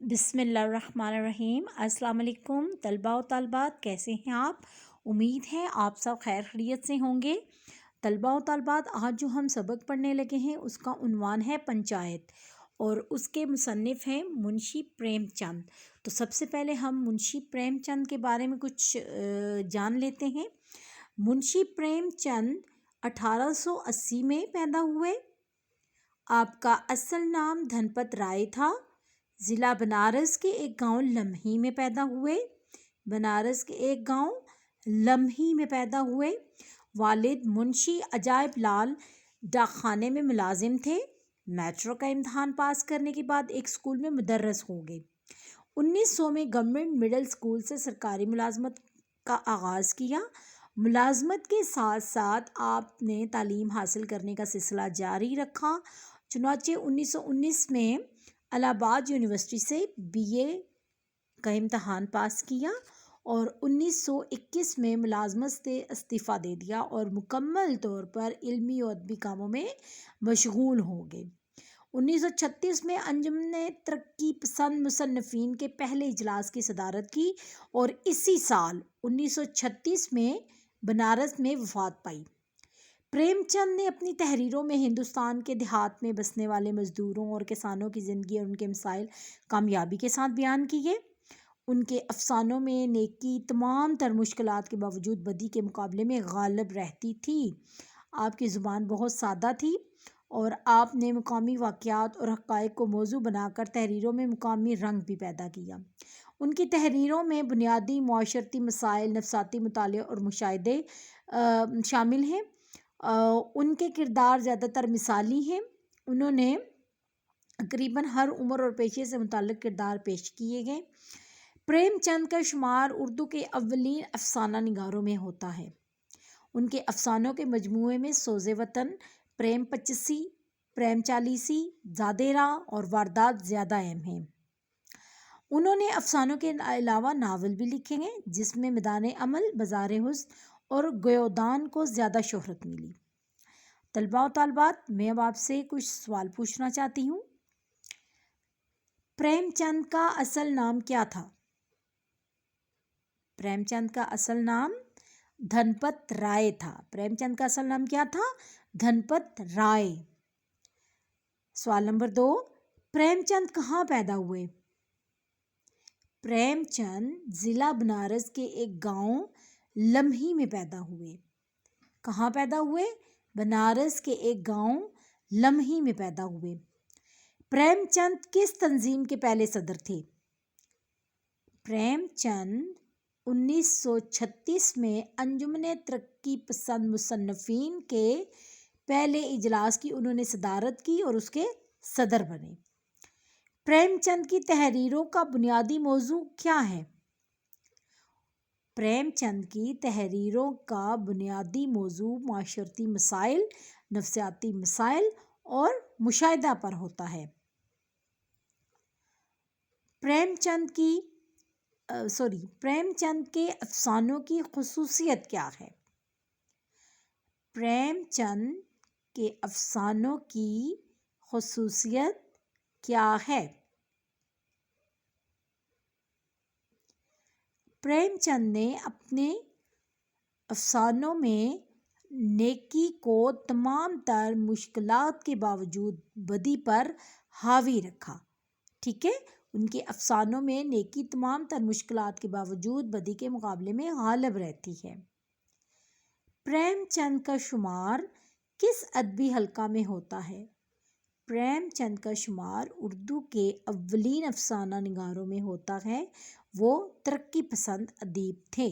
बिस्मिल्लाहिर्रहमानिर्रहीम। अस्सलाम वालेकुम तलबा व तलबात, कैसे हैं आप? उम्मीद है आप सब खैर खैरियत से होंगे। तलबा व तलबात, आज जो हम सबक पढ़ने लगे हैं उसका उन्वान है पंचायत और उसके मुसन्निफ़ हैं मुंशी प्रेमचंद। तो सबसे पहले हम मुंशी प्रेमचंद के बारे में कुछ जान लेते हैं। मुंशी प्रेमचंद 1880 में पैदा हुए। आपका असल नाम धनपत राय था। ज़िला बनारस के एक गांव लम्ही में पैदा हुए। बनारस के एक गांव लम्ही में पैदा हुए। वालिद मुंशी अजायब लाल डाकखाने में मुलाजिम थे। मैट्रो का इम्तहान पास करने के बाद एक स्कूल में मुदर्रस हो गए। 1900 में गवर्नमेंट मिडिल स्कूल से सरकारी मुलाजमत का आगाज़ किया। मुलाजमत के साथ साथ आपने तालीम हासिल करने का सिलसिला जारी रखा। चुनाचे 1919 में इलाहाबाद यूनिवर्सिटी से बीए का इम्तहान पास किया और 1921 में मुलाजमत से इस्तीफ़ा दे दिया और मुकम्मल तौर पर इल्मी और अदबी कामों में मशगूल हो गए। 1936 में अंजुमन तरक्की पसंद मुसन्निफ़ीन के पहले इजलास की सदारत की और इसी साल 1936 में बनारस में वफ़ात पाई। प्रेमचंद ने अपनी तहरीरों में हिंदुस्तान के देहात में बसने वाले मज़दूरों और किसानों की ज़िंदगी और उनके मसाइल कामयाबी के साथ बयान किए। उनके अफसानों में नेकी तमाम तर मुश्किलात के बावजूद बदी के मुकाबले में गालिब रहती थी। आपकी ज़ुबान बहुत सादा थी और आपने मुकामी वाक़यात और हक़ाइक़ को मौजू बनाकर तहरीरों में मुकामी रंग भी पैदा किया। उनकी तहरीरों में बुनियादी मुआशरती मसाइल, नफसाती मुताले और मुशाहिदे शामिल हैं। उनके किरदार ज़्यादातर मिसाली हैं। उन्होंने तकरीबन हर उम्र और पेशे से मुताल्लिक़ किरदार पेश किए गए। प्रेमचंद का शुमार उर्दू के अव्वलीन अफसाना निगारों में होता है। उनके अफसानों के मजमूए में सोज़े वतन, प्रेम पचीसी, प्रेम चालीसी, ज़ादेरा और वारदात ज़्यादा अहम हैं। उन्होंने अफसानों के अलावा नावल भी लिखे हैं जिसमें मैदान अमल, बाज़ार हुस्न और गोयोदान को ज़्यादा शोहरत मिली। तलबा व तालबात, मैं अब आपसे कुछ सवाल पूछना चाहती हूँ। प्रेमचंद का असल नाम क्या था? प्रेमचंद का असल नाम धनपत राय था। प्रेमचंद का असल नाम क्या था? धनपत राय। सवाल नंबर 2, प्रेमचंद कहाँ पैदा हुए? प्रेमचंद ज़िला बनारस के एक गांव लम्ही में पैदा हुए। कहाँ पैदा हुए? बनारस के एक गांव लम्ही में पैदा हुए। प्रेमचंद किस तंजीम के पहले सदर थे? प्रेमचंद 1936 में अंजुमन तरक्की पसंद मुसन्निफ़ीन के पहले इजलास की उन्होंने सदारत की और उसके सदर बने। प्रेमचंद की तहरीरों का बुनियादी मौजू क्या है? प्रेमचंद की तहरीरों का बुनियादी मौजू माशरती मसाइल, नफसियाती मसाइल और मुशाहिदा पर होता है। प्रेमचंद के अफसानों की खुसूसियत क्या है? प्रेमचंद के अफसानों की खुसूसियत क्या है? प्रेमचंद ने अपने अफसानों में नेकी को तमाम तर मुश्किलात के बावजूद बदी पर हावी रखा। ठीक है, उनके अफसानों में नेकी तमाम तर मुश्किलात के बावजूद बदी के मुकाबले में गालिब रहती है। प्रेमचंद का शुमार किस अदबी हल्का में होता है? प्रेमचंद का शुमार उर्दू के अव्वलीन अफसाना निगारों में होता है। वो तरक्की पसंद अदीब थे।